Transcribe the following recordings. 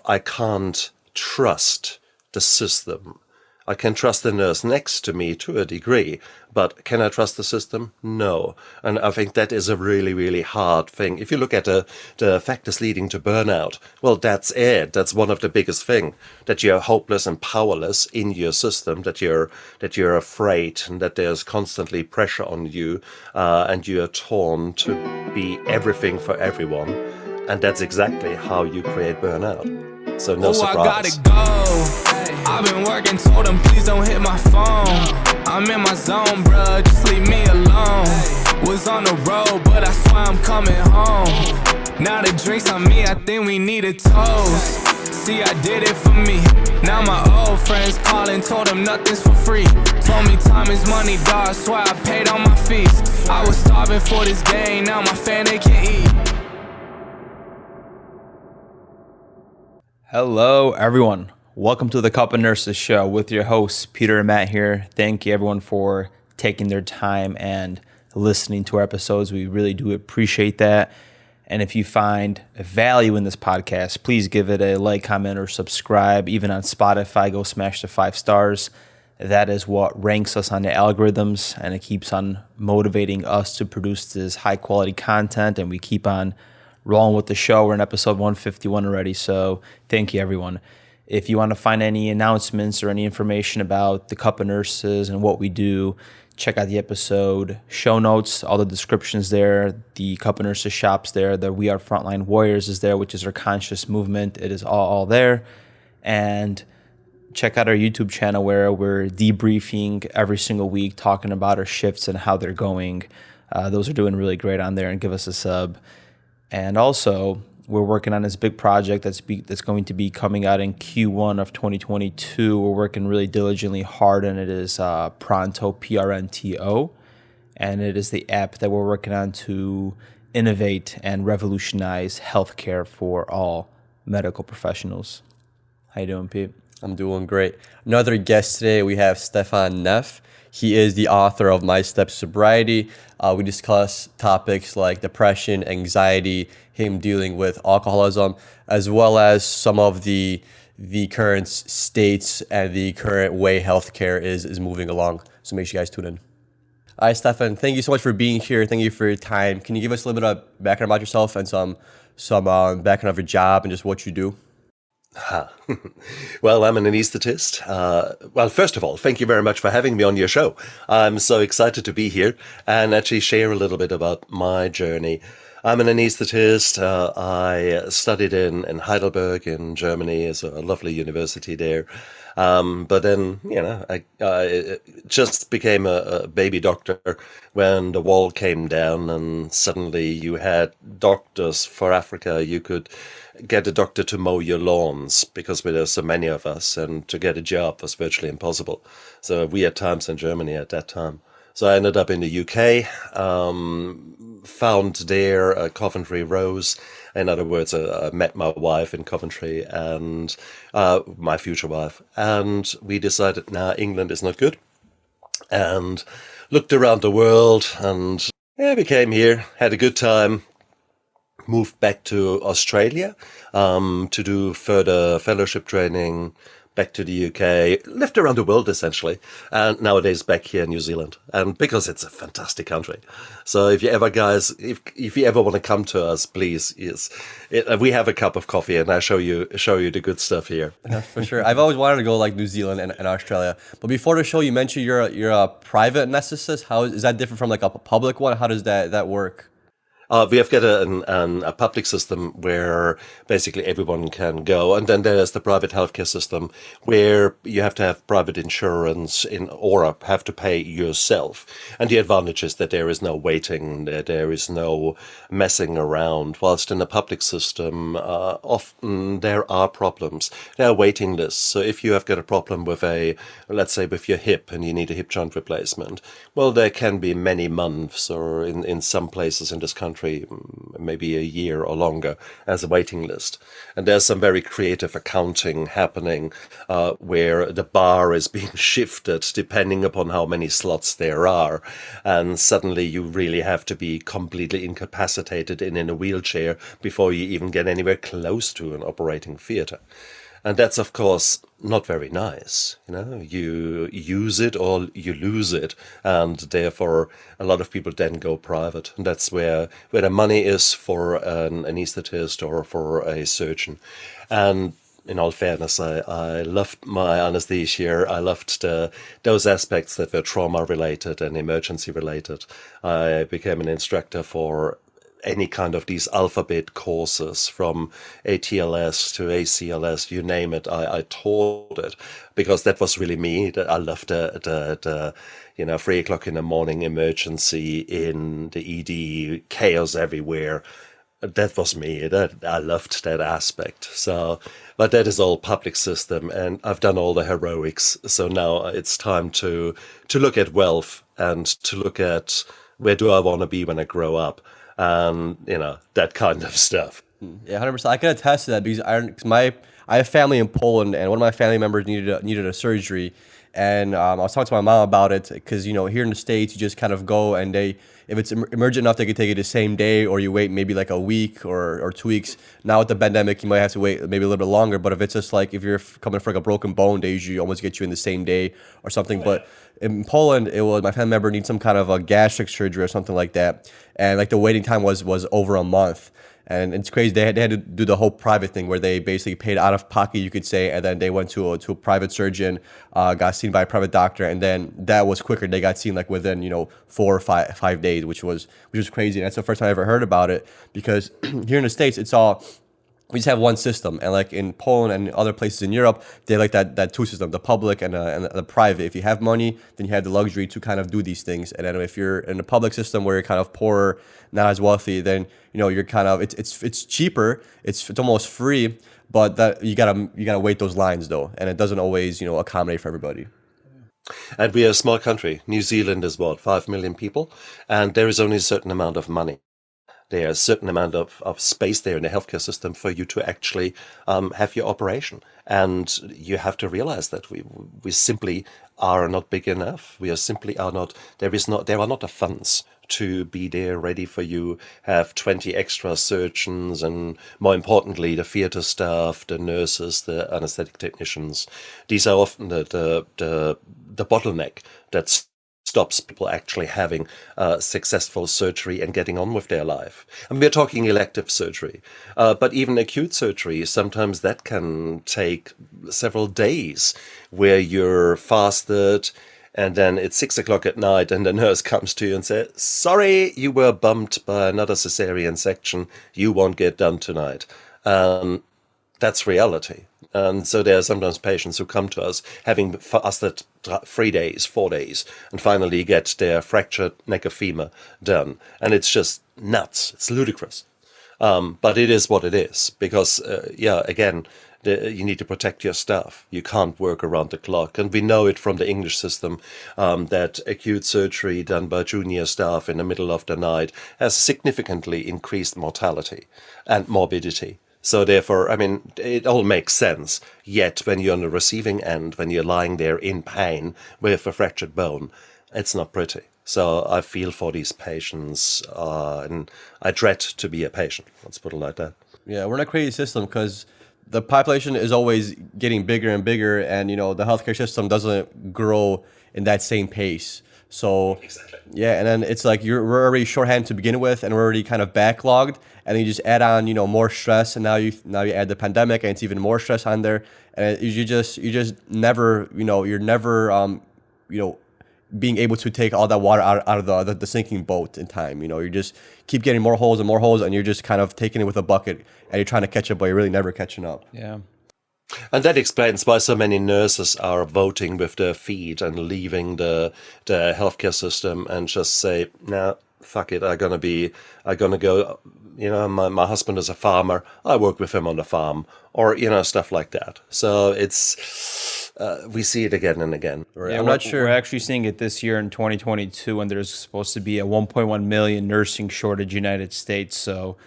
I can't trust the system. I can trust the nurse next to me to a degree, but can I trust the system? No. And I think that is a really, really hard thing. If you look at the factors leading to burnout, well, that's it. That's one of the biggest thing, that you're hopeless and powerless in your system, that you're afraid, and that there's constantly pressure on you, and you're torn to be everything for everyone. And that's exactly how you create burnout. So no surprise. I gotta go. I've been working, told them please don't hit my phone. I'm in my zone, bruh, just leave me alone. Was on the road, but I swear I'm coming home. Now the drinks on me, I think we need a toast. See, I did it for me. Now my old friends calling, told them nothing's for free. Told me time is money, dog, swear I paid all my fees. I was starving for this game, now my family can eat. Hello, everyone. Welcome to the Cup of Nurses show with your hosts, Peter and Matt here. Thank you, everyone, for taking their time and listening to our episodes. We really do appreciate that. And if you find value in this podcast, please give it a like, comment, or subscribe. Even on Spotify, go smash the 5 stars. That is what ranks us on the algorithms, and it keeps on motivating us to produce this high-quality content, and we keep on rolling with the show. We're in episode 151 already, so thank you, everyone. If you want to find any announcements or any information about the Cup of Nurses and what we do, check out the episode show notes, all the descriptions there. The Cup of Nurses shop's there. The We Are Frontline Warriors is there, which is our conscious movement. It is all there. And check out our YouTube channel where we're debriefing every single week, talking about our shifts and how they're going. Those are doing really great on there, and give us a sub. And also, we're working on this big project that's going to be coming out in Q1 of 2022. We're working really diligently hard, and it is Pronto, Pronto, and it is the app that we're working on to innovate and revolutionize healthcare for all medical professionals. How you doing, Pete? I'm doing great. Another guest today, we have Stephan Neff. He is the author of My Steps to Sobriety. We discuss topics like depression, anxiety, him dealing with alcoholism, as well as some of the current states and the current way healthcare is moving along. So make sure you guys tune in. All right, Stephan, thank you so much for being here. Thank you for your time. Can you give us a little bit of background about yourself and some background of your job and just what you do? Well, I'm an anesthetist. Well, first of all, thank you very much for having me on your show. I'm so excited to be here and actually share a little bit about my journey. I'm an anesthetist. I studied in Heidelberg in Germany. It's a lovely university there. But then, I just became a baby doctor when the wall came down, and suddenly you had doctors for Africa. You could get a doctor to mow your lawns because there were so many of us, and to get a job was virtually impossible. So we had times in Germany at that time. So I ended up in the UK, found there Coventry Rose. In other words, I met my wife in Coventry, and my future wife. And we decided, England is not good. And looked around the world, and we came here, had a good time. Moved back to Australia to do further fellowship training, back to the UK, lived around the world essentially, and nowadays back here in New Zealand. And because it's a fantastic country. So if you ever guys, if you ever want to come to us, please, we have a cup of coffee and I show you the good stuff here. Yeah, for sure. I've always wanted to go like New Zealand and Australia. But before the show, you mentioned you're a private anesthetist. How is that different from like a public one? How does that work? We have got a public system where basically everyone can go, and then there's the private healthcare system where you have to have private insurance or have to pay yourself. And the advantage is that there is no waiting, there is no messing around. Whilst in the public system, often there are problems. There are waiting lists. So if you have got a problem with let's say with your hip and you need a hip joint replacement, well, there can be many months, or in some places in this country, country, maybe a year or longer, as a waiting list. And there's some very creative accounting happening where the bar is being shifted depending upon how many slots there are. And suddenly you really have to be completely incapacitated in a wheelchair before you even get anywhere close to an operating theater. And that's, of course, not very nice. You use it or you lose it. And therefore, a lot of people then go private. And that's where the money is for an anesthetist or for a surgeon. And in all fairness, I loved my anesthesia. I loved those aspects that were trauma-related and emergency-related. I became an instructor for any kind of these alphabet courses, from ATLS to ACLS, you name it. I taught it because that was really me. I loved the 3 o'clock in the morning emergency in the ED, chaos everywhere. That was me. I loved that aspect. So, but that is all public system, and I've done all the heroics. So now it's time to look at wealth and to look at where do I want to be when I grow up. That kind of stuff. Yeah, 100%. I can attest to that because I have family in Poland, and one of my family members needed a surgery, and I was talking to my mom about it because here in the States you just kind of go, and if it's emergent enough they could take it the same day, or you wait maybe like a week or 2 weeks. Now with the pandemic you might have to wait maybe a little bit longer, but if it's just like if you're coming for like a broken bone, they usually almost get you in the same day or something. But in Poland, it was my family member needs some kind of a gastric surgery or something like that, and like the waiting time was over a month. And it's crazy. They had to do the whole private thing where they basically paid out of pocket, you could say, and then they went to a private surgeon, got seen by a private doctor, and then that was quicker. They got seen like within 4 or 5 days, which was crazy. And that's the first time I ever heard about it, because here in the States we just have one system, and like in Poland and other places in Europe, they like that two system, the public and the private. If you have money, then you have the luxury to kind of do these things. And then if you're in the public system where you're kind of poorer, not as wealthy, then you're kind of it's cheaper, it's almost free, but that you gotta wait those lines though, and it doesn't always accommodate for everybody. And we are a small country. New Zealand is 5 million people, and there is only a certain amount of money. There's a certain amount of space there in the healthcare system for you to actually have your operation. And you have to realize that we simply are not big enough. We are simply are not, there are not the funds to be there ready for you, have 20 extra surgeons, and more importantly, the theater staff, the nurses, the anesthetic technicians. These are often the bottleneck that's stops people actually having successful surgery and getting on with their life. And we're talking elective surgery, but even acute surgery, sometimes that can take several days where you're fasted, and then it's 6 o'clock at night and the nurse comes to you and says, sorry, you were bumped by another cesarean section. You won't get done tonight. That's reality. And so there are sometimes patients who come to us having fasted 3 days, 4 days, and finally get their fractured neck of femur done. And it's just nuts. It's ludicrous. But it is what it is because, again, you need to protect your staff. You can't work around the clock. And we know it from the English system that acute surgery done by junior staff in the middle of the night has significantly increased mortality and morbidity. So therefore, I mean, it all makes sense. Yet when you're on the receiving end, when you're lying there in pain with a fractured bone, it's not pretty. So I feel for these patients, and I dread to be a patient. Let's put it like that. Yeah, we're in a crazy system because the population is always getting bigger and bigger, and the healthcare system doesn't grow in that same pace. So exactly. Yeah, and then it's like we're already shorthanded to begin with, and we're already kind of backlogged, and then you just add on more stress, and now you add the pandemic, and it's even more stress on there, and you just never you're never being able to take all that water out of the sinking boat in time. You just keep getting more holes and more holes, and you're just kind of taking it with a bucket, and you're trying to catch up, but you're really never catching up. Yeah. And that explains why so many nurses are voting with their feet and leaving the healthcare system and just say, nah, fuck it, I'm gonna go, my husband is a farmer, I work with him on the farm, or, stuff like that. So it's we see it again and again. Right. Yeah, I'm not sure. We're actually seeing it this year in 2022 when there's supposed to be a 1.1 million nursing shortage in the United States. So,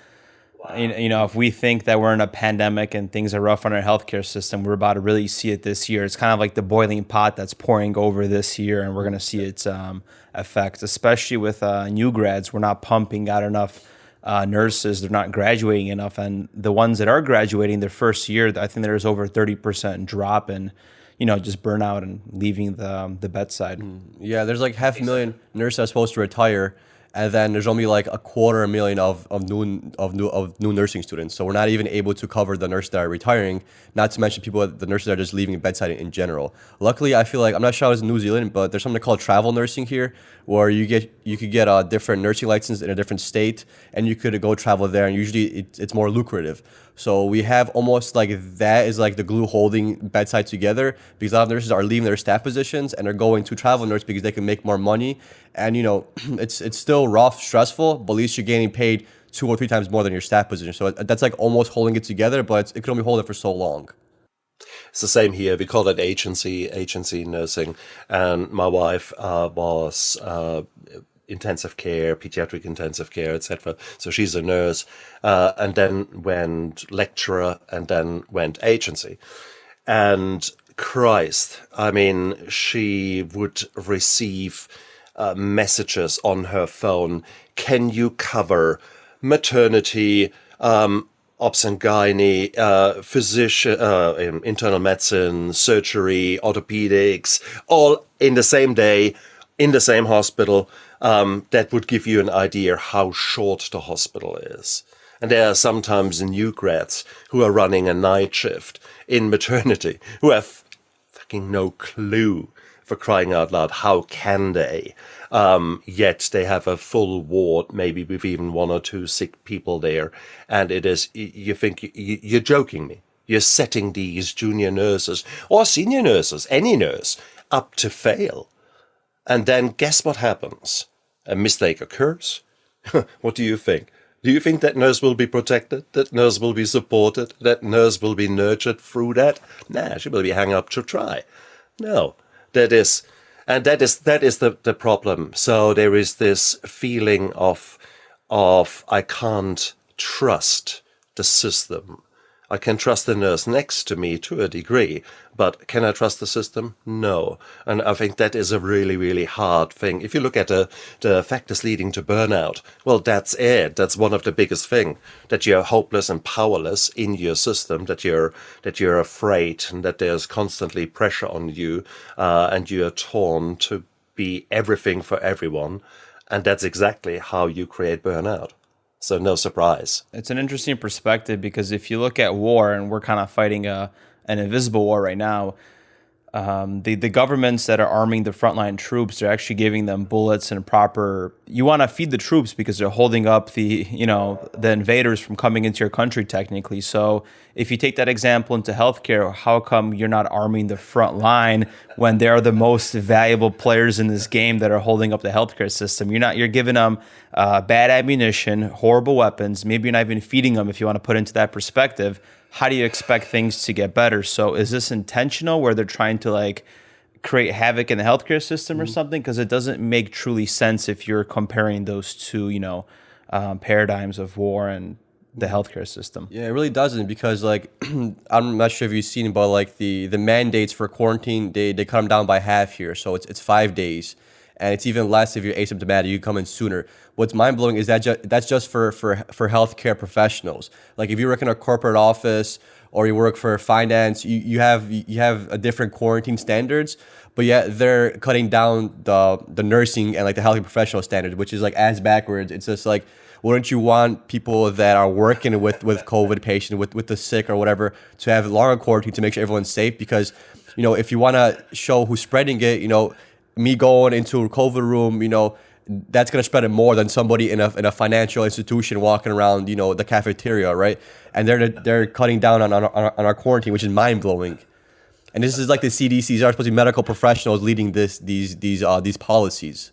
if we think that we're in a pandemic and things are rough on our healthcare system, we're about to really see it this year. It's kind of like the boiling pot that's pouring over this year, and we're going to see its effects, especially with new grads. We're not pumping out enough nurses. They're not graduating enough. And the ones that are graduating their first year, I think there's over 30% drop in just burnout and leaving the bedside. Yeah, there's like 500,000 nurses that are supposed to retire, and then there's only like 250,000 of new nursing students. So we're not even able to cover the nurses that are retiring. Not to mention the nurses that are just leaving bedside in general. Luckily, I feel like I'm not sure how it's in New Zealand, but there's something called travel nursing here, where you could get a different nursing license in a different state, and you could go travel there, and usually it's more lucrative. So we have almost like that is like the glue holding bedside together, because a lot of nurses are leaving their staff positions and are going to travel nurse because they can make more money. And it's still rough, stressful, but at least you're getting paid 2 or 3 times more than your staff position. So that's like almost holding it together, but it can only hold it for so long. It's the same here. We call it agency nursing. And my wife was intensive care, pediatric intensive care, etc. So she's a nurse, and then went lecturer, and then went agency. And Christ, I mean, she would receive messages on her phone. Can you cover maternity, obs and gynae, physician, internal medicine, surgery, orthopedics, all in the same day, in the same hospital? That would give you an idea how short the hospital is. And there are sometimes new grads who are running a night shift in maternity who have fucking no clue, for crying out loud. How can they? Yet they have a full ward, maybe with even 1 or 2 sick people there. And it is, you think you're joking me. You're setting these junior nurses or senior nurses, any nurse, up to fail. And then guess what happens? A mistake occurs. What do you think? Do you think that nurse will be protected? That nurse will be supported? That nurse will be nurtured through that? Nah, she will be hung up to dry. No, that is the problem. So there is this feeling of I can't trust the system. I can trust the nurse next to me to a degree, but can I trust the system? No. And I think that is a really, really hard thing. If you look at the factors leading to burnout, well, that's it. That's one of the biggest things, that you're hopeless and powerless in your system, that you're afraid, and that there's constantly pressure on you, and you're torn to be everything for everyone. And that's exactly how you create burnout. So no surprise. It's an interesting perspective, because if you look at war, and we're kind of fighting an invisible war right now, the governments that are arming the frontline troops, they're actually giving them bullets and proper. You want to feed the troops because they're holding up the invaders from coming into your country technically. So if you take that example into healthcare, how come you're not arming the front line when they are the most valuable players in this game that are holding up the healthcare system? You're giving them bad ammunition, horrible weapons. Maybe you're not even feeding them, if you want to put into that perspective. How do you expect things to get better? So is this intentional, where they're trying to create havoc in the healthcare system or something? Because it doesn't make truly sense if you're comparing those two, paradigms of war and the healthcare system. Yeah, it really doesn't, because I'm not sure if you've seen, but the mandates for quarantine, they cut them down by half here. So it's 5 days, and it's even less if you're asymptomatic. You come in sooner. What's mind blowing is that that's just for healthcare professionals. Like if you work in a corporate office or you work for finance, you have a different quarantine standards, but yet they're cutting down the nursing and the healthcare professional standards, which is as backwards. It's just wouldn't you want people that are working with COVID patients, with the sick or whatever, to have longer quarantine to make sure everyone's safe? Because if you want to show who's spreading it, me going into a COVID room, that's going to spread it more than somebody in a financial institution walking around, the cafeteria, right? And they're cutting down on our quarantine, which is mind blowing. And this is the CDCs are supposed to be medical professionals leading these policies.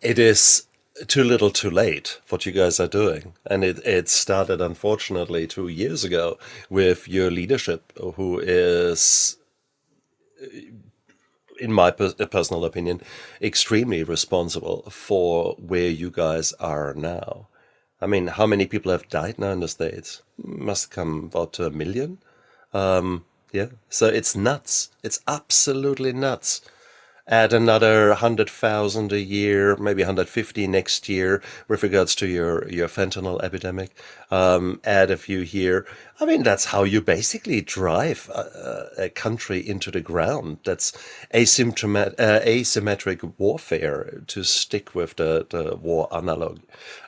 It is too little too late what you guys are doing. And it started, unfortunately, 2 years ago with your leadership, who is in my personal opinion, extremely responsible for where you guys are now. I mean, how many people have died now in the States? Must come about to 1 million. Yeah, so it's nuts. It's absolutely nuts. Add another 100,000 a year, maybe 150 next year with regards to your fentanyl epidemic. Add a few here. I mean, that's how you basically drive a country into the ground. That's asymmetric warfare, to stick with the war analog.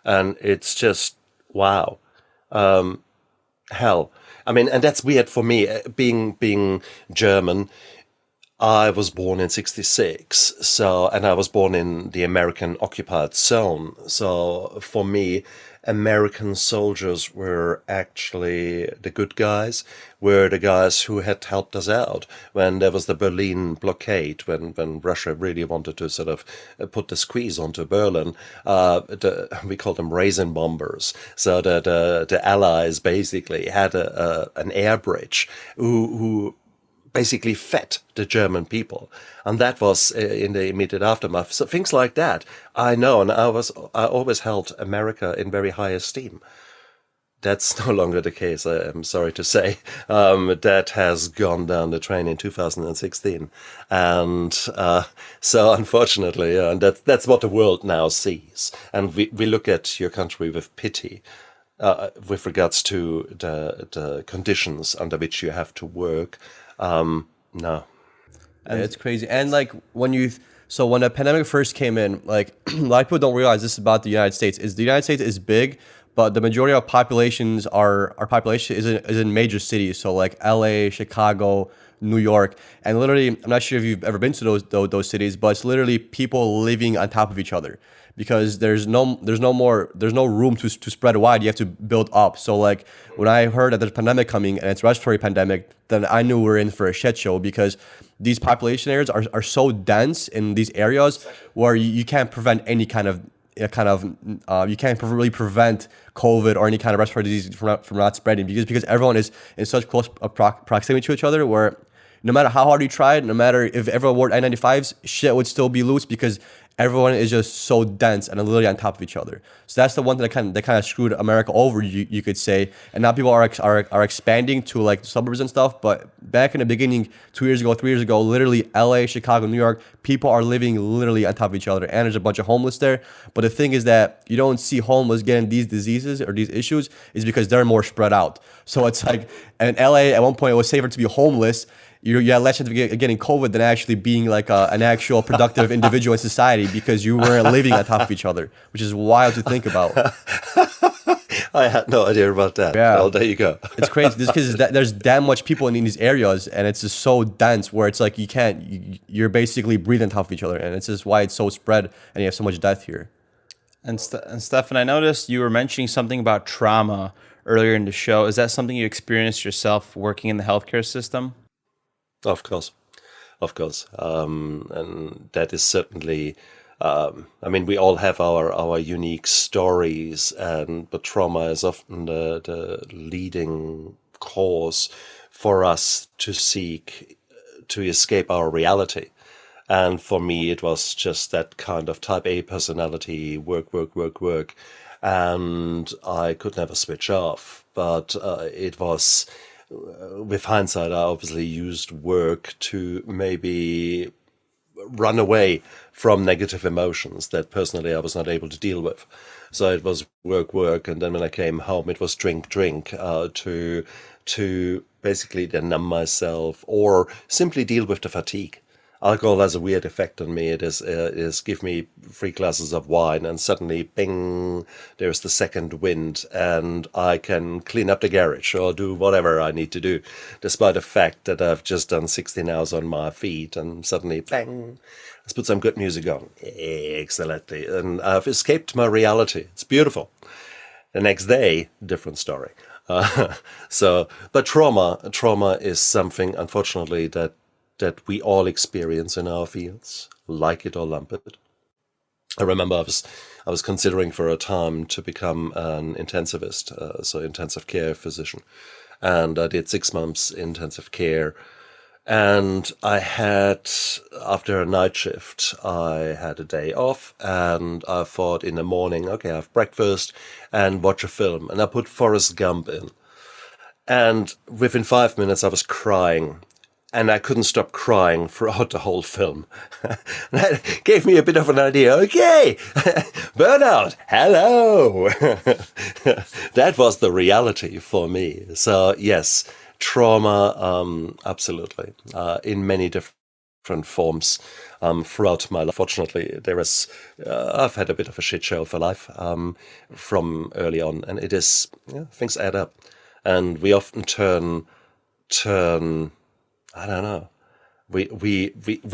And it's just, wow. Hell. I mean, and that's weird for me, being German. I was born in 66, and I was born in the American occupied zone. So for me, American soldiers were actually the good guys, were the guys who had helped us out when there was the Berlin blockade, when Russia really wanted to sort of put the squeeze onto Berlin. We called them raisin bombers. So the Allies basically had an air bridge who basically fed the German people, and that was in the immediate aftermath. So things like that, I know, and I always held America in very high esteem. That's no longer the case, I am sorry to say. That has gone down the drain in 2016, and so unfortunately, and that's what the world now sees, and we look at your country with pity. With regards to the conditions under which you have to work. No. And it's crazy. And like when the pandemic first came in, like a lot of people don't realize this about the United States, is the United States is big, but the majority of our population is in major cities. So like LA, Chicago, New York, and literally, I'm not sure if you've ever been to those cities, but it's literally people living on top of each other, because there's no room to spread wide. You have to build up. So like when I heard that there's a pandemic coming and it's a respiratory pandemic, then I knew we're in for a shit show, because these population areas are so dense in these areas where you can't prevent any kind of you can't really prevent COVID or any kind of respiratory disease from not spreading, because everyone is in such close proximity to each other, where no matter how hard you tried, no matter if everyone wore N95s, shit would still be loose, because everyone is just so dense and literally on top of each other. So that's the one thing that kind of screwed America over, you could say. And now people are expanding to like suburbs and stuff. But back in the beginning, 2 years ago, 3 years ago, literally LA, Chicago, New York, people are living literally on top of each other. And there's a bunch of homeless there. But the thing is that you don't see homeless getting these diseases or these issues is because they're more spread out. So it's like, in LA, at one point, it was safer to be homeless. You had less chance of getting COVID than actually being like an actual productive individual in society, because you weren't living on top of each other, which is wild to think about. I had no idea about that. Yeah. Well, there you go. It's crazy because there's that much people in these areas, and it's just so dense where it's like you're basically breathing on top of each other, and it's just why it's so spread and you have so much death here. And Stephan, I noticed you were mentioning something about trauma earlier in the show. Is that something you experienced yourself working in the healthcare system? Of course. And that is certainly, I mean, we all have our unique stories, but trauma is often the leading cause for us to seek to escape our reality. And for me, it was just that kind of type A personality, work. And I could never switch off. But it was... with hindsight, I obviously used work to maybe run away from negative emotions that personally I was not able to deal with. So it was work, and then when I came home, it was drink, to basically then numb myself or simply deal with the fatigue. Alcohol has a weird effect on me. It is give me 3 glasses of wine and suddenly, bing, there's the second wind, and I can clean up the garage or do whatever I need to do, despite the fact that I've just done 16 hours on my feet, and suddenly, bang, let's put some good music on. Excellently. And I've escaped my reality. It's beautiful. The next day, different story. But trauma is something, unfortunately, that we all experience in our fields, like it or lump it. I remember I was considering for a time to become an intensivist, so intensive care physician, and I did 6 months intensive care, And after a night shift, I had a day off, and I thought in the morning, okay, I have breakfast and watch a film. And I put Forrest Gump in. And within 5 minutes, I was crying. And I couldn't stop crying throughout the whole film. That gave me a bit of an idea. Okay, burnout, hello. That was the reality for me. So yes, trauma, absolutely, in many different forms throughout my life. Fortunately, I've had a bit of a shit show for life from early on, and things add up, and we often turn. I don't know. We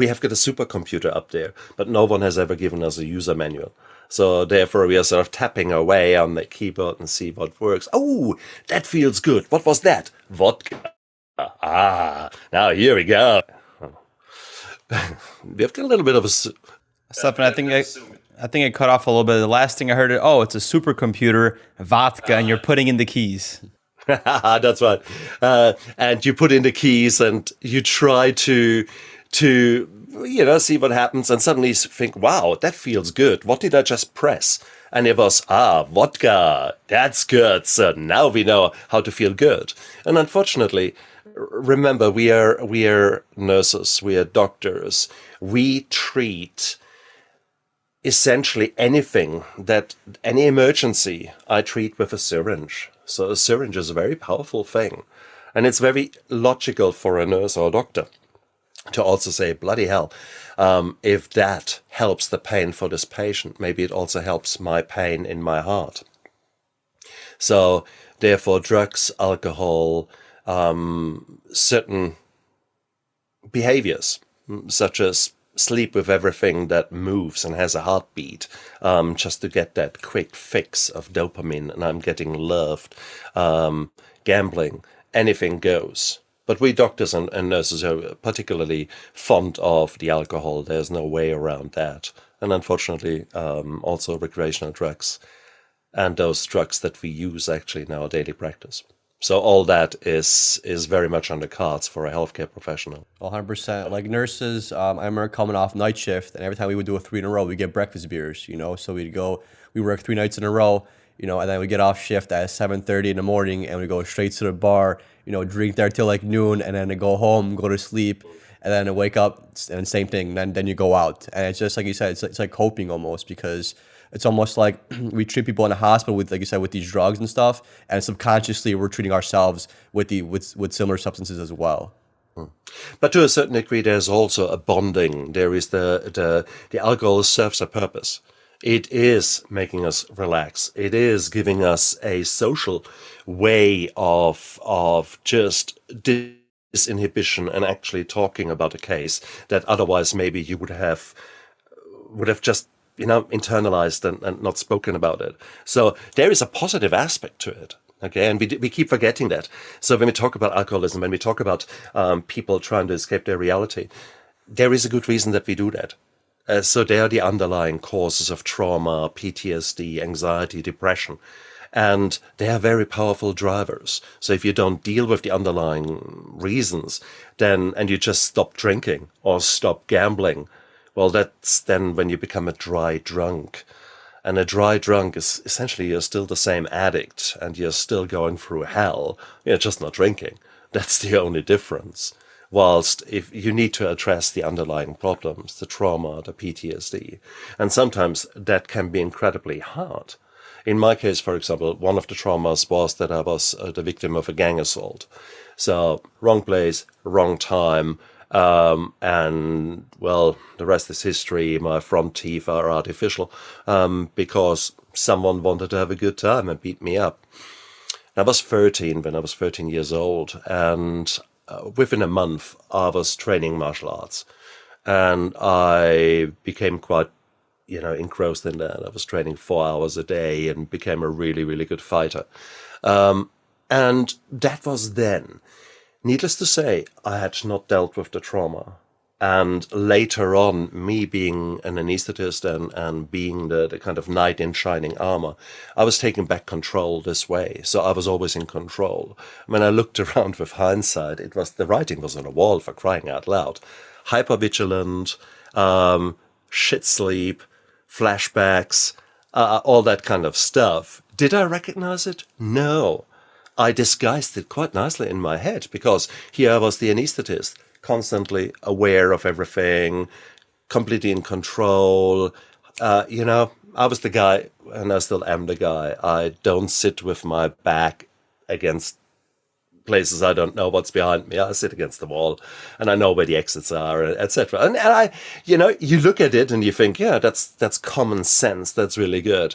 have got a supercomputer up there, but no one has ever given us a user manual. So therefore, we are sort of tapping away on the keyboard and see what works. Oh, that feels good. What was that? Vodka. Now here we go. We have got a little bit of a. Stephan, I think it cut off a little bit. The last thing I heard, it's a supercomputer, vodka, and you're putting in the keys. That's right. And you put in the keys and you try to see what happens, and suddenly you think, wow, that feels good. What did I just press? And it was, vodka. That's good. So now we know how to feel good. And unfortunately, remember, we are nurses, we are doctors. We treat essentially any emergency, I treat with a syringe. So a syringe is a very powerful thing. And it's very logical for a nurse or a doctor to also say, bloody hell, if that helps the pain for this patient, maybe it also helps my pain in my heart. So therefore, drugs, alcohol, certain behaviors, such as sleep with everything that moves and has a heartbeat, just to get that quick fix of dopamine, and I'm getting loved. Gambling, anything goes. But we doctors and nurses are particularly fond of the alcohol. There's no way around that. And unfortunately, also recreational drugs and those drugs that we use actually in our daily practice. So all that is very much on the cards for a healthcare professional. 100%. Like nurses, I remember coming off night shift, and every time we would do a 3 in a row, we get breakfast beers, So we work 3 nights in a row, and then we get off shift at 7:30 in the morning, and we go straight to the bar, drink there till like noon, and then go home, go to sleep, and then wake up, and same thing. Then you go out, and it's just like you said, it's like coping almost, because it's almost like we treat people in a hospital with, like you said, with these drugs and stuff, and subconsciously we're treating ourselves with similar substances as well. But to a certain degree, there's also a bonding. There is the alcohol serves a purpose. It is making us relax. It is giving us a social way of just disinhibition and actually talking about a case that otherwise maybe you would have just internalized and not spoken about it. So there is a positive aspect to it. Okay, and we keep forgetting that. So when we talk about alcoholism, when we talk about people trying to escape their reality, there is a good reason that we do that. So they are the underlying causes of trauma, PTSD, anxiety, depression. And they are very powerful drivers. So if you don't deal with the underlying reasons, and you just stop drinking or stop gambling, well, that's then when you become a dry drunk. And a dry drunk is essentially you're still the same addict and you're still going through hell. You're just not drinking. That's the only difference. Whilst if you need to address the underlying problems, the trauma, the PTSD, and sometimes that can be incredibly hard. In my case, for example, one of the traumas was that I was the victim of a gang assault. So wrong place, wrong time. And well, the rest is history. My front teeth are artificial because someone wanted to have a good time and beat me up. I was 13 when I was 13 years old, and within a month I was training martial arts, and I became quite engrossed in that. I was training 4 hours a day and became a really, really good fighter. And that was then. Needless to say, I had not dealt with the trauma. And later on, me being an anesthetist and being the kind of knight in shining armor, I was taking back control this way. So I was always in control. When I looked around with hindsight, the writing was on the wall, for crying out loud. Hypervigilant, shit sleep, flashbacks, all that kind of stuff. Did I recognize it? No. I disguised it quite nicely in my head, because here I was the anesthetist, constantly aware of everything, completely in control. I was the guy, and I still am the guy. I don't sit with my back against places I don't know what's behind me. I sit against the wall, and I know where the exits are, etc. And you look at it and you think, yeah, that's common sense. That's really good.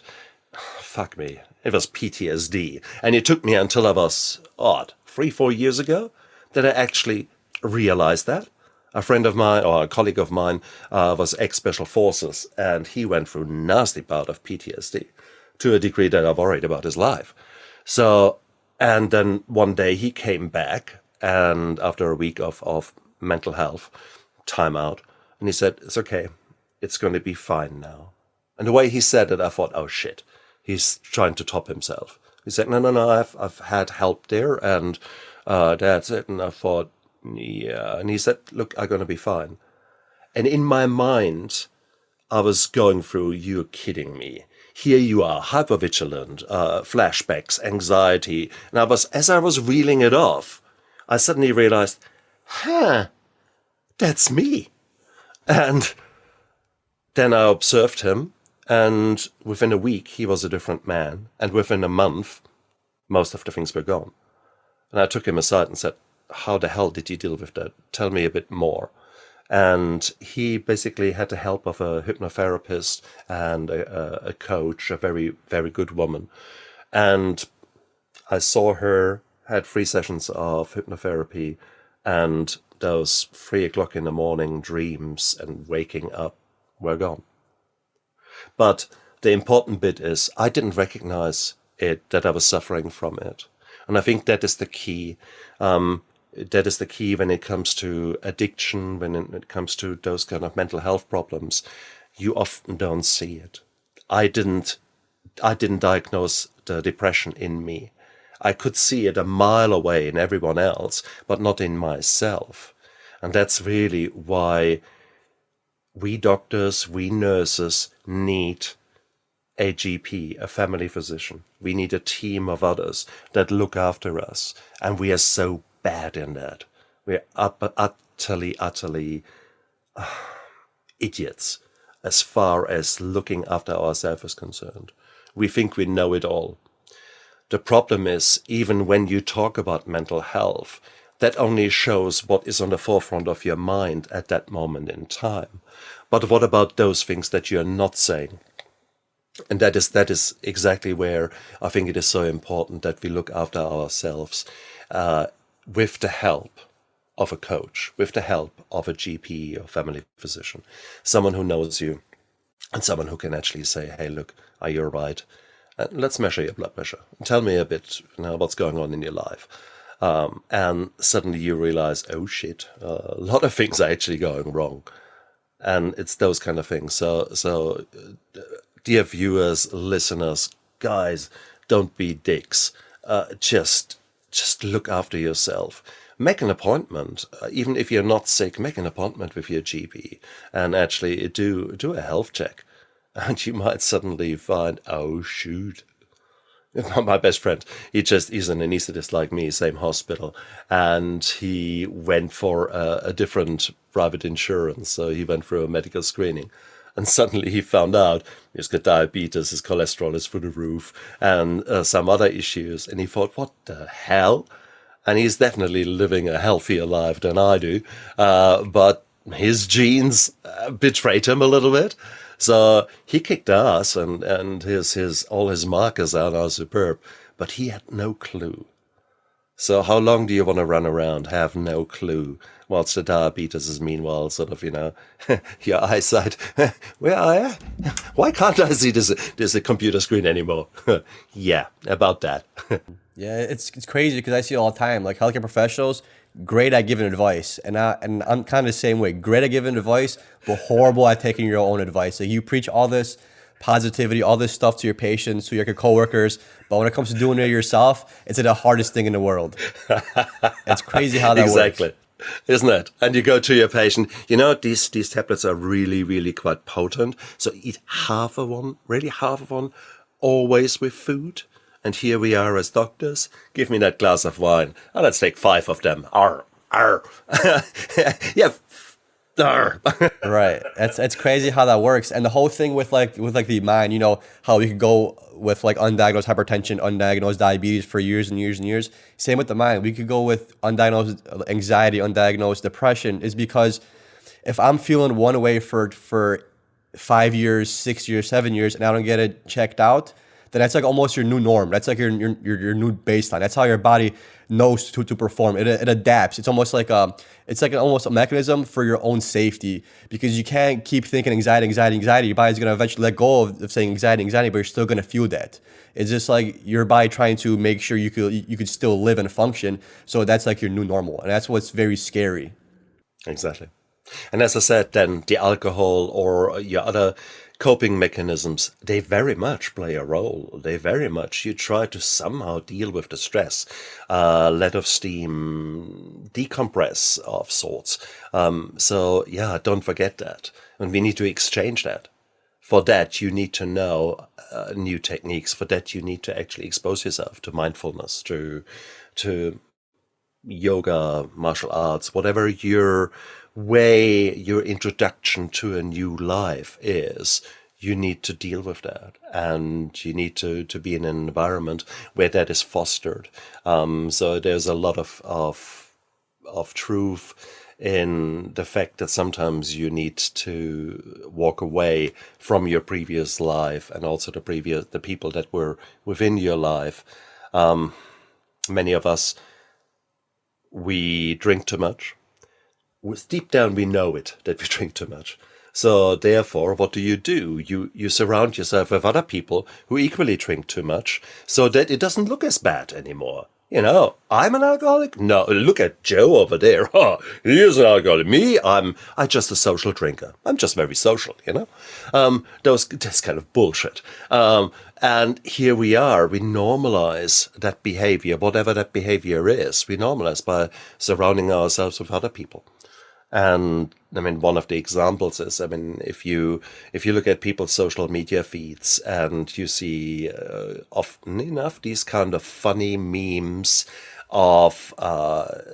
Fuck me. It was PTSD. And it took me until I was, 3-4 years ago that I actually realized that. A friend of mine, or a colleague of mine, was ex-Special Forces, and he went through a nasty bout of PTSD to a degree that I worried about his life. So, and then one day he came back, and after a week of mental health timeout, and he said, it's okay, it's going to be fine now. And the way he said it, I thought, oh shit, he's trying to top himself. He said, no, I've had help there, and that's it. And I thought, yeah. And he said, look, I'm going to be fine. And in my mind, I was going through, you're kidding me. Here you are, hypervigilant, flashbacks, anxiety. And as I was reeling it off, I suddenly realized, that's me. And then I observed him, and within a week, he was a different man. And within a month, most of the things were gone. And I took him aside and said, how the hell did you deal with that? Tell me a bit more. And he basically had the help of a hypnotherapist and a coach, a very, very good woman. And I saw her, had 3 sessions of hypnotherapy, and those 3 o'clock in the morning dreams and waking up were gone. But the important bit is I didn't recognize it, that I was suffering from it. And I think that is the key. That is the key when it comes to addiction, when it comes to those kind of mental health problems. You often don't see it. I didn't diagnose the depression in me. I could see it a mile away in everyone else, but not in myself. And that's really why we doctors, we nurses need a GP, a family physician. We need a team of others that look after us. And we are so bad in that. We're utterly idiots as far as looking after ourselves is concerned. We think we know it all. The problem is, even when you talk about mental health, that only shows what is on the forefront of your mind at that moment in time. But what about those things that you're not saying? And that is exactly where I think it is so important that we look after ourselves with the help of a coach, with the help of a GP or family physician, someone who knows you and someone who can actually say, hey, look, are you all right? Let's measure your blood pressure. Tell me a bit what's going on in your life. And suddenly you realize, oh shit, a lot of things are actually going wrong. And it's those kind of things. So dear viewers, listeners, guys, don't be dicks. Just look after yourself. Make an appointment. Even if you're not sick, make an appointment with your GP and actually do a health check. And you might suddenly find, oh, shoot. My best friend, he's an anesthetist like me, same hospital. And he went for a different private insurance. So he went through a medical screening. And suddenly he found out he's got diabetes, his cholesterol is through the roof, and some other issues. And he thought, what the hell? And he's definitely living a healthier life than I do. But his genes betrayed him a little bit. So he kicked ass, and all his markers are now superb. But he had no clue. So how long do you want to run around, have no clue, whilst the diabetes is meanwhile sort of, your eyesight, where are you? Why can't I see this computer screen anymore? Yeah, about that. Yeah, it's crazy because I see it all the time. Like healthcare professionals great at giving advice, and I'm kind of the same way. Great at giving advice, but horrible at taking your own advice. Like you preach all this positivity, all this stuff to your patients, to your coworkers, but when it comes to doing it yourself, it's the hardest thing in the world. It's crazy how that Exactly. works. Isn't it? And you go to your patient, these tablets are really, really quite potent. So eat half of one, really half of one, always with food. And here we are as doctors. Give me that glass of wine. Oh, let's take 5 of them. Arr, arr. Yeah. Arr. Right. It's crazy how that works. And the whole thing with the mind, how we could go with like undiagnosed hypertension, undiagnosed diabetes for years and years and years. Same with the mind. We could go with undiagnosed anxiety, undiagnosed depression, is because if I'm feeling one way for 5 years, 6 years, 7 years, and I don't get it checked out, then that's like almost your new norm. That's like your new baseline. That's how your body knows to perform. It adapts. It's almost like almost a mechanism for your own safety, because you can't keep thinking anxiety. Your body's gonna eventually let go of saying anxiety, but you're still gonna feel that. It's just like your body trying to make sure you could still live and function. So that's like your new normal, and that's what's very scary. Exactly. And as I said, then the alcohol or your other coping mechanisms, they very much play a role. You try to somehow deal with the stress, let off steam, decompress of sorts. So yeah, don't forget that. And we need to exchange that. For that, you need to know new techniques. For that, you need to actually expose yourself to mindfulness, to yoga, martial arts, whatever your introduction to a new life is. You need to deal with that, and you need to be in an environment where that is fostered. So there's a lot of truth in the fact that sometimes you need to walk away from your previous life, and also the people that were within your life. Many of us, we drink too much. Deep down, we know it, that we drink too much. So therefore, what do? You surround yourself with other people who equally drink too much, so that it doesn't look as bad anymore. I'm an alcoholic? No, look at Joe over there. Oh, he is an alcoholic. Me, I'm just a social drinker. I'm just very social, That's kind of bullshit. And here we are. We normalize that behavior, whatever that behavior is. We normalize by surrounding ourselves with other people. And I mean, one of the examples is, if you look at people's social media feeds, and you see often enough these kind of funny memes of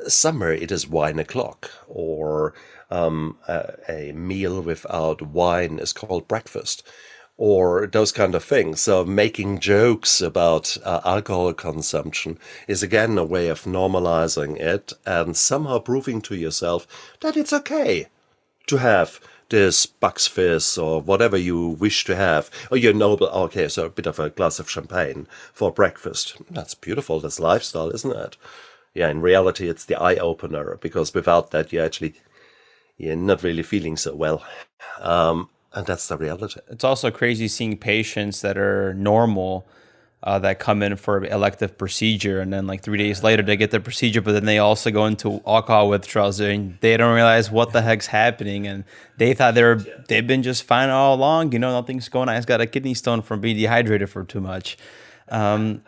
summer, it is wine o'clock, or a meal without wine is called breakfast, or those kind of things. So making jokes about alcohol consumption is again a way of normalizing it, and somehow proving to yourself that it's okay to have this Bucks Fizz or whatever you wish to have, or your noble, okay, so a bit of a glass of champagne for breakfast. That's beautiful. That's lifestyle, isn't it? Yeah, in reality, it's the eye opener, because without that, you're not really feeling so well. And that's the reality. It's also crazy seeing patients that are normal that come in for an elective procedure, and then like 3 days later they get the procedure, but then they also go into alcohol withdrawals, and they don't realize what the heck's happening, and they thought they've been just fine all along. Nothing's going on. I just got a kidney stone from being dehydrated for too much. And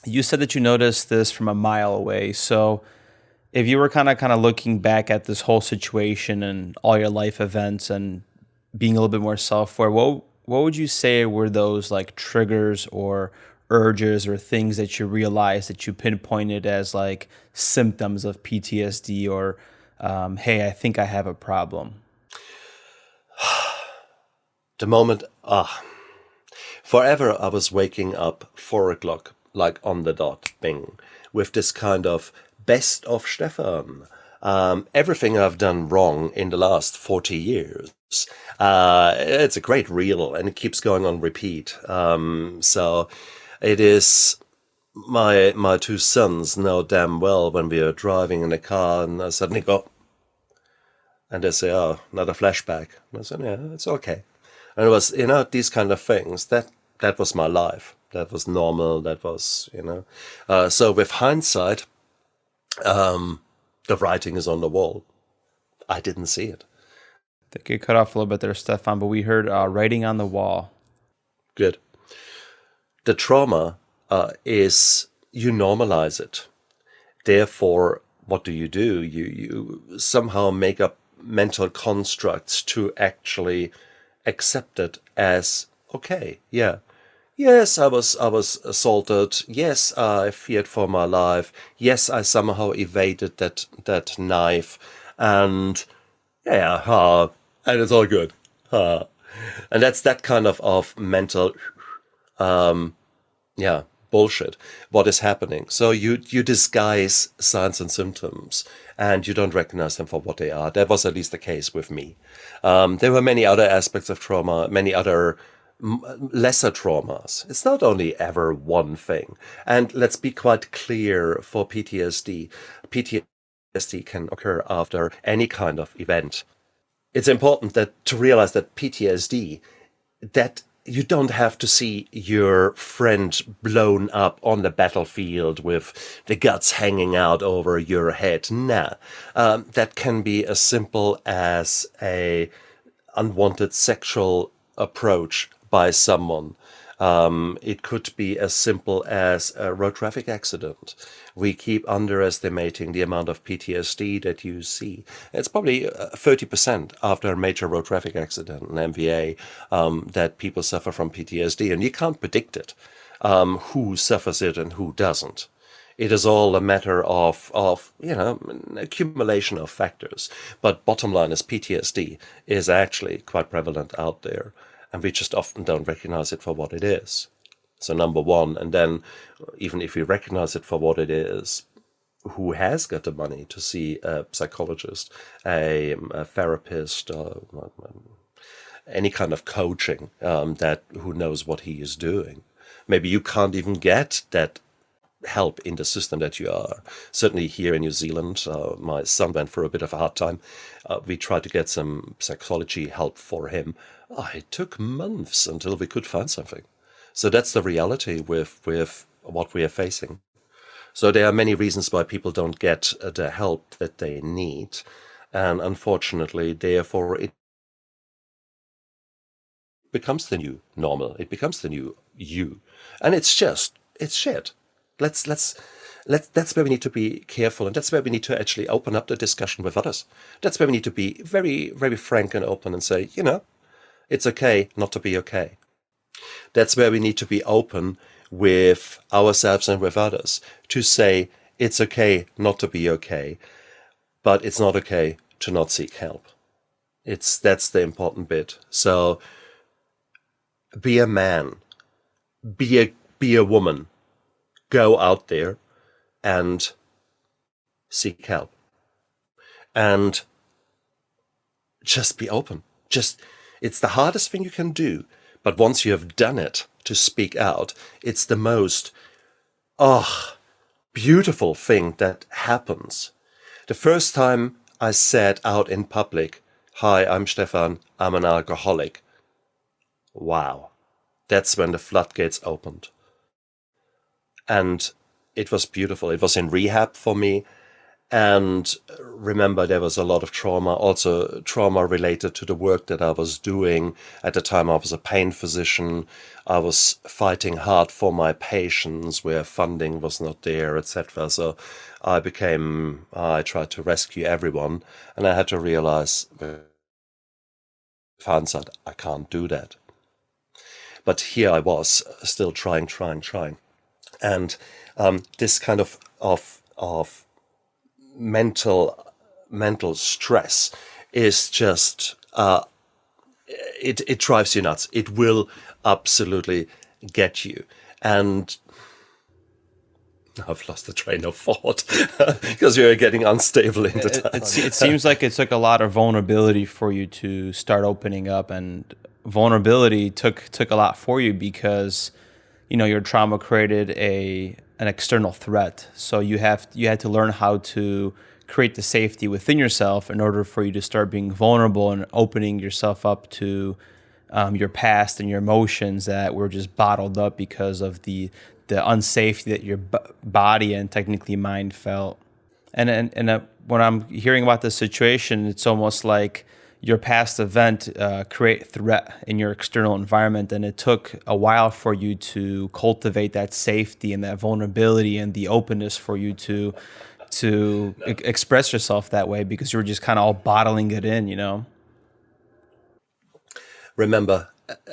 you said that you noticed this from a mile away. So if you were kind of looking back at this whole situation and all your life events and being a little bit more self-aware, what would you say were those like triggers or urges or things that you realized that you pinpointed as like symptoms of PTSD, or hey, I think I have a problem? The moment, forever I was waking up 4 o'clock, like on the dot, bing, with this kind of best of Stephan. Everything I've done wrong in the last 40 years. It's a great reel, and it keeps going on repeat. So it is, my 2 sons know damn well when we are driving in a car, and I suddenly go, and they say, oh, another flashback. And I said, yeah, it's okay. And it was, these kind of things, that was my life. That was normal. That was, so with hindsight, The writing is on the wall. I didn't see it. I think you cut off a little bit there, Stephan, but we heard writing on the wall. Good. The trauma is you normalize it. Therefore, what do? You somehow make up mental constructs to actually accept it as okay. Yeah. Yes, I was assaulted. Yes, I feared for my life. Yes, I somehow evaded that knife, and yeah, and it's all good. And that's that kind of mental, yeah, bullshit. What is happening? So you disguise signs and symptoms, and you don't recognize them for what they are. That was at least the case with me. There were many other aspects of trauma, many other lesser traumas. It's not only ever one thing. And let's be quite clear for PTSD. PTSD can occur after any kind of event. It's important to realize that PTSD, that you don't have to see your friend blown up on the battlefield with the guts hanging out over your head. Nah, that can be as simple as a unwanted sexual approach by someone. It could be as simple as a road traffic accident. We keep underestimating the amount of PTSD that you see. It's probably 30% after a major road traffic accident, an MVA, that people suffer from PTSD, and you can't predict it, who suffers it and who doesn't. It is all a matter of an accumulation of factors. But bottom line is PTSD is actually quite prevalent out there, and we just often don't recognize it for what it is. So number one, and then even if we recognize it for what it is, who has got the money to see a psychologist, a therapist, any kind of coaching, that who knows what he is doing? Maybe you can't even get that help in the system that you are. Certainly here in New Zealand, my son went for a bit of a hard time. We tried to get some psychology help for him. It took months until we could find something. So that's the reality with what we are facing. So there are many reasons why people don't get the help that they need. And unfortunately, therefore, it becomes the new normal. It becomes the new you. And it's shit. That's where we need to be careful, and that's where we need to actually open up the discussion with others. That's where we need to be very, very frank and open and say, it's okay not to be okay. That's where we need to be open with ourselves and with others to say it's okay not to be okay, but it's not okay to not seek help. That's the important bit. So be a man, be a woman, go out there and seek help, and just be open. It's the hardest thing you can do, but once you have done it, to speak out, it's the most beautiful thing that happens. The first time I said out in public, "Hi, I'm Stephan, I'm an alcoholic." Wow, that's when the floodgates opened. And it was beautiful. It was in rehab for me. And remember, there was a lot of trauma, also trauma related to the work that I was doing. At the time, I was a pain physician. I was fighting hard for my patients where funding was not there, etc. So I tried to rescue everyone. And I had to realize, with hindsight, I can't do that. But here I was, still trying. And this kind of mental stress is just it drives you nuts. It will absolutely get you. And I've lost the train of thought because you're getting unstable in the time. It seems like it took a lot of vulnerability for you to start opening up, and vulnerability took a lot for you because your trauma created an external threat. So you had to learn how to create the safety within yourself in order for you to start being vulnerable and opening yourself up to your past and your emotions that were just bottled up because of the unsafety that your body and technically mind felt. And when I'm hearing about this situation, it's almost like your past event create threat in your external environment, and it took a while for you to cultivate that safety and that vulnerability and the openness for you to express yourself that way, because you were just kind of all bottling it in, you know? Remember,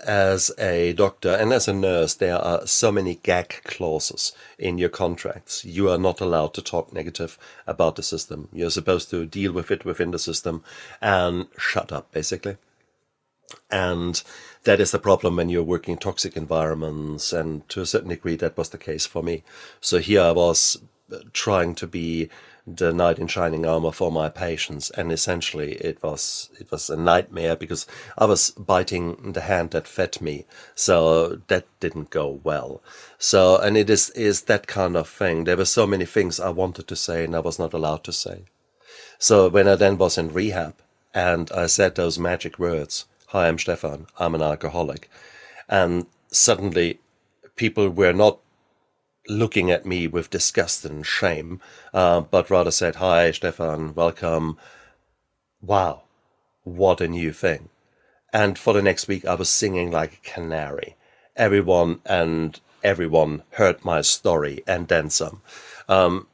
as a doctor and as a nurse, there are so many gag clauses in your contracts. You are not allowed to talk negative about the system. You're supposed to deal with it within the system and shut up, basically. And that is the problem when you're working in toxic environments, and to a certain degree that was the case for me. So here I was trying to be the knight in shining armor for my patients, and essentially it was a nightmare, because I was biting the hand that fed me, so that didn't go well. So, and it is that kind of thing. There were so many things I wanted to say and I was not allowed to say. So when I then was in rehab and I said those magic words, "Hi, I'm Stephan, I'm an alcoholic," and suddenly people were not looking at me with disgust and shame, but rather said, "Hi, Stephan, welcome. Wow, what a new thing." And for the next week, I was singing like a canary. Everyone heard my story and then some. And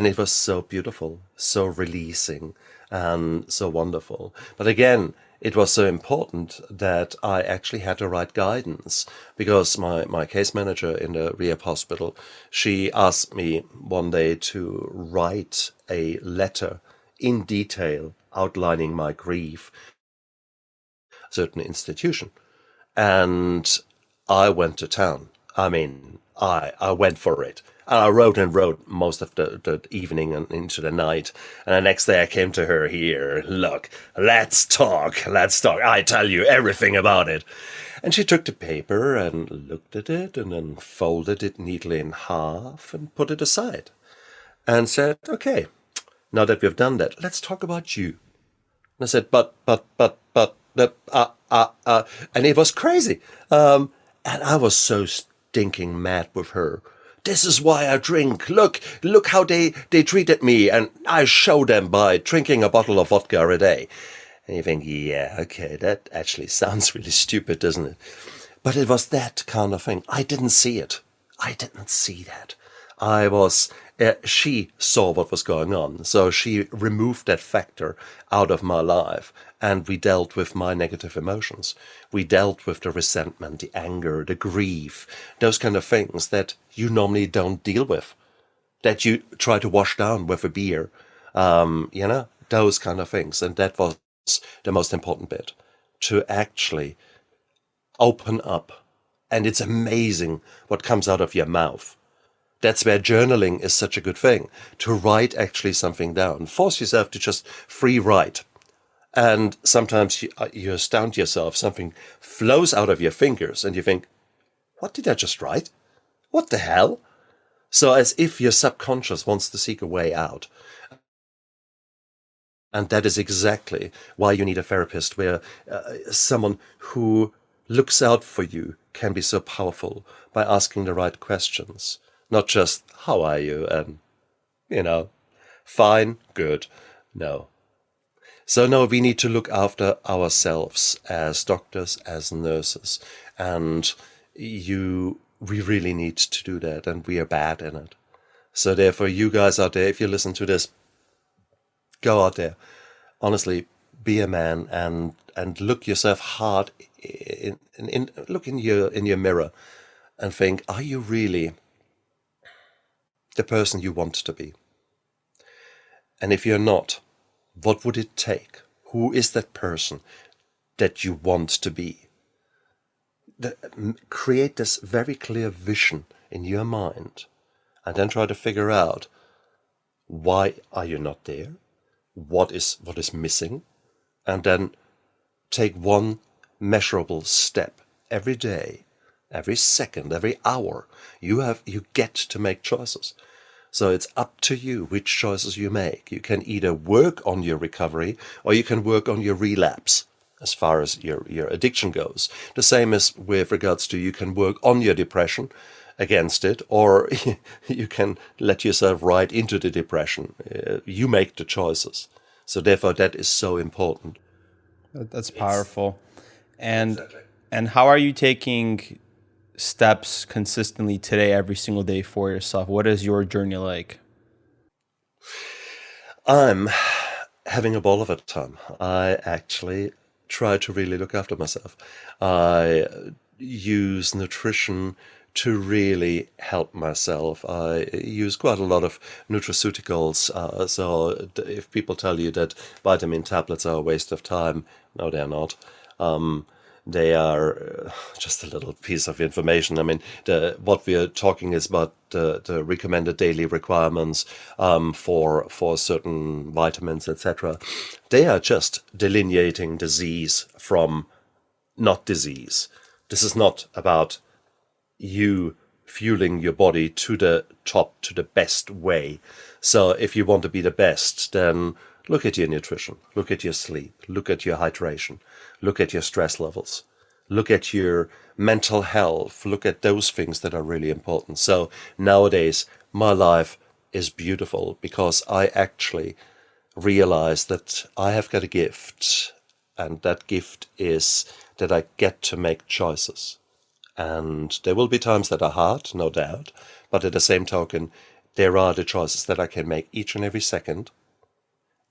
it was so beautiful, so releasing, and so wonderful. But again, it was so important that I actually had the right guidance, because my case manager in the rehab hospital, she asked me one day to write a letter in detail outlining my grief, a certain institution. And I went to town. I mean, I went for it. And I wrote and wrote most of the evening and into the night. And the next day I came to her here. "Look, let's talk. I tell you everything about it." And she took the paper and looked at it and then folded it neatly in half and put it aside and said, "Okay, now that we've done that, let's talk about you." And I said, but, and it was crazy. And I was so stinking mad with her. "This is why I drink. Look how they treated me." And I show them by drinking a bottle of vodka a day. And you think, yeah, okay, that actually sounds really stupid, doesn't it? But it was that kind of thing. I didn't see it. I didn't see that. She saw what was going on. So she removed that factor out of my life. And we dealt with my negative emotions. We dealt with the resentment, the anger, the grief, those kind of things that you normally don't deal with, that you try to wash down with a beer, those kind of things. And that was the most important bit, to actually open up. And it's amazing what comes out of your mouth. That's where journaling is such a good thing, to write actually something down. Force yourself to just free write. And sometimes you astound yourself. Something flows out of your fingers and you think, what did I just write? What the hell? So as if your subconscious wants to seek a way out. And that is exactly why you need a therapist, where someone who looks out for you can be so powerful by asking the right questions. Not just, "How are you?" and, fine, good. No. So no, we need to look after ourselves as doctors, as nurses, and we really need to do that, and we are bad in it. So therefore, you guys out there, if you listen to this, go out there, honestly, be a man and look yourself hard look in your mirror and think, are you really the person you want to be? And if you're not, what would it take? Who is that person that you want to be? Create this very clear vision in your mind, and then try to figure out, why are you not there? What is missing? And then take one measurable step every day, every second, every hour. You get to make choices. So it's up to you which choices you make. You can either work on your recovery or you can work on your relapse as far as your addiction goes. The same as with regards to, you can work on your depression against it, or you can let yourself right into the depression. You make the choices. So therefore, that is so important. That's powerful. And and how are you taking steps consistently today, every single day for yourself? What is your journey like? I'm having a ball of a time. I actually try to really look after myself. I use nutrition to really help myself. I use quite a lot of nutraceuticals. So if people tell you that vitamin tablets are a waste of time, no, they're not. They are just a little piece of information. I mean, what we are talking is about the recommended daily requirements for certain vitamins, etc. They are just delineating disease from not disease. This is not about you fueling your body to the top, to the best way. So if you want to be the best, then look at your nutrition, look at your sleep, look at your hydration, look at your stress levels, look at your mental health, look at those things that are really important. So nowadays, my life is beautiful because I actually realize that I have got a gift, and that gift is that I get to make choices. And there will be times that are hard, no doubt, but at the same token, there are the choices that I can make each and every second.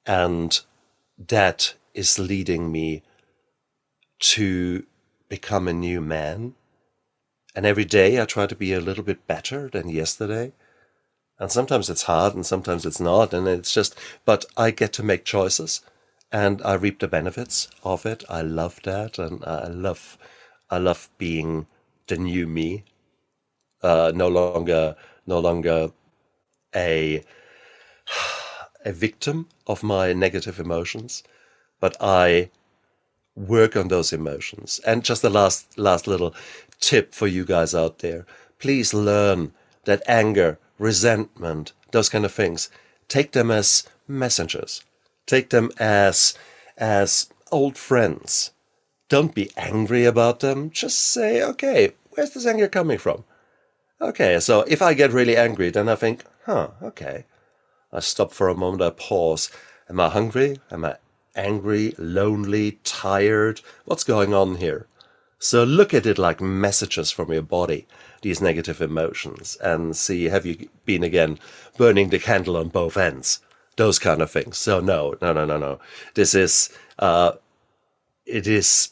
And that is leading me to become a new man. And every day I try to be a little bit better than yesterday. And sometimes it's hard and sometimes it's not. And it's just, but I get to make choices and I reap the benefits of it. I love that. And I love being the new me. No longer a victim of my negative emotions, but I work on those emotions. And just the last little tip for you guys out there: please learn that anger, resentment, those kind of things, take them as messengers. Take them as old friends. Don't be angry about them. Just say, okay, where's this anger coming from? Okay, so if I get really angry, then I think, okay. I stop for a moment, I pause. Am I hungry? Am I angry, lonely, tired? What's going on here? So look at it like messages from your body, these negative emotions, and see, have you been again burning the candle on both ends? Those kind of things. So no. This is, it is,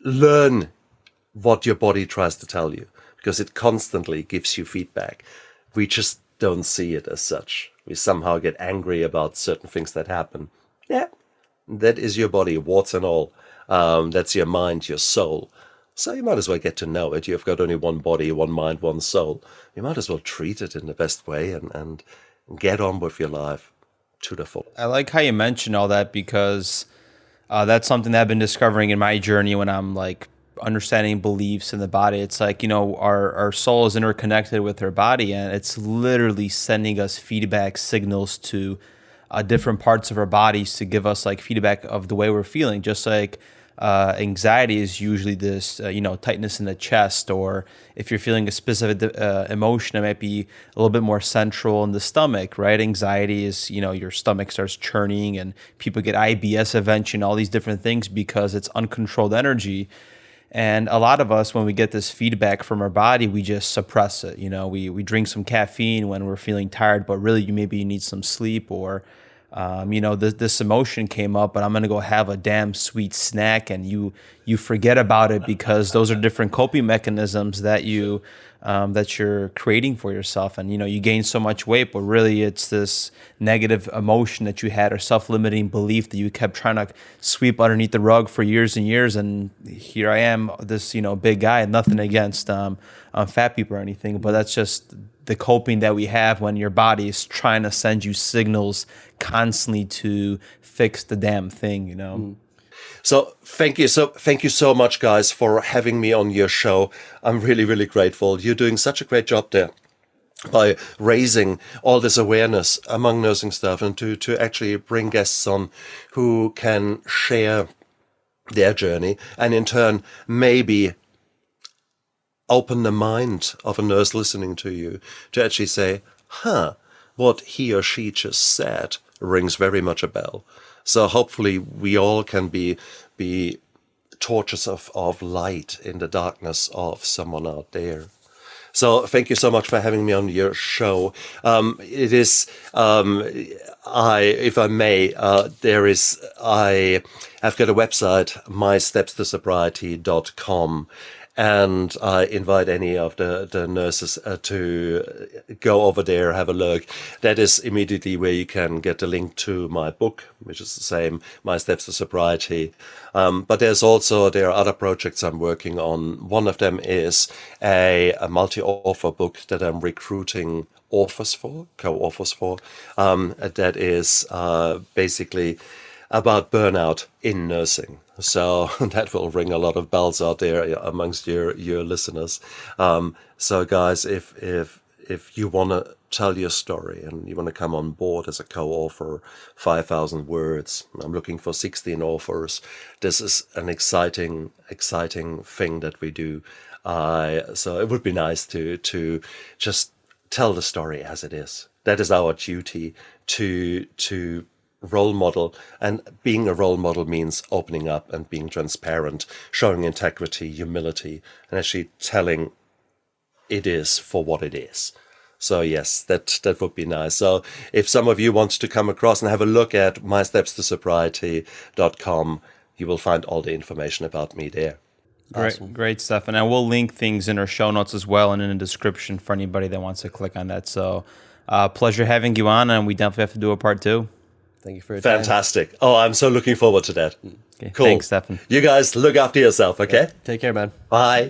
learn what your body tries to tell you, because it constantly gives you feedback. We just don't see it as such. We somehow get angry about certain things that happen. Yeah, that is your body, warts and all. That's your mind, your soul. So you might as well get to know it. You've got only one body, one mind, one soul. You might as well treat it in the best way and get on with your life to the full. I like how you mentioned all that, because that's something that I've been discovering in my journey when I'm like understanding beliefs in the body. It's like, our soul is interconnected with our body, and it's literally sending us feedback signals to different parts of our bodies to give us like feedback of the way we're feeling. Just like anxiety is usually this, tightness in the chest, or if you're feeling a specific emotion, it might be a little bit more central in the stomach, right? Anxiety is, your stomach starts churning, and people get IBS eventually, and all these different things because it's uncontrolled energy. And a lot of us, when we get this feedback from our body, we just suppress it. We drink some caffeine when we're feeling tired, but really you need some sleep, or this emotion came up, but I'm going to go have a damn sweet snack, and you forget about it because those are different coping mechanisms that you're creating for yourself. And, you gain so much weight, but really it's this negative emotion that you had, or self-limiting belief that you kept trying to sweep underneath the rug for years and years. And here I am, this, big guy, nothing against fat people or anything, but that's just the coping that we have when your body is trying to send you signals constantly to fix the damn thing. So thank you so much, guys, for having me on your show. I'm really, really grateful. You're doing such a great job there by raising all this awareness among nursing staff, and to actually bring guests on who can share their journey, and in turn maybe open the mind of a nurse listening to you to actually say, what he or she just said rings very much a bell. So hopefully we all can be torches of light in the darkness of someone out there. So thank you so much for having me on your show. It is, if I may, I've got a website, mystepstosobriety.com. And I invite any of the nurses to go over there, have a look. That is immediately where you can get the link to my book, which is the same, My Steps to Sobriety. But there are other projects I'm working on. One of them is a multi-author book that I'm recruiting co-authors for. That is basically about burnout in nursing. So that will ring a lot of bells out there amongst your listeners. So guys, if you want to tell your story and you want to come on board as a co-author, 5,000 words, I'm looking for 16 authors. This is an exciting thing that we do. So it would be nice to just tell the story as it is. That is our duty to role model, and being a role model means opening up and being transparent, showing integrity, humility, and actually telling it is for what it is. So yes, that would be nice. So if some of you want to come across and have a look at mystepstosobriety.com, you will find all the information about me there. Great stuff. And I will link things in our show notes as well and in the description for anybody that wants to click on that. So pleasure having you on, and we definitely have to do a part 2. Thank you for your time. Fantastic. Oh, I'm so looking forward to that. Okay, Cool. Thanks, Stephan. You guys look after yourself, okay? Take care, man. Bye.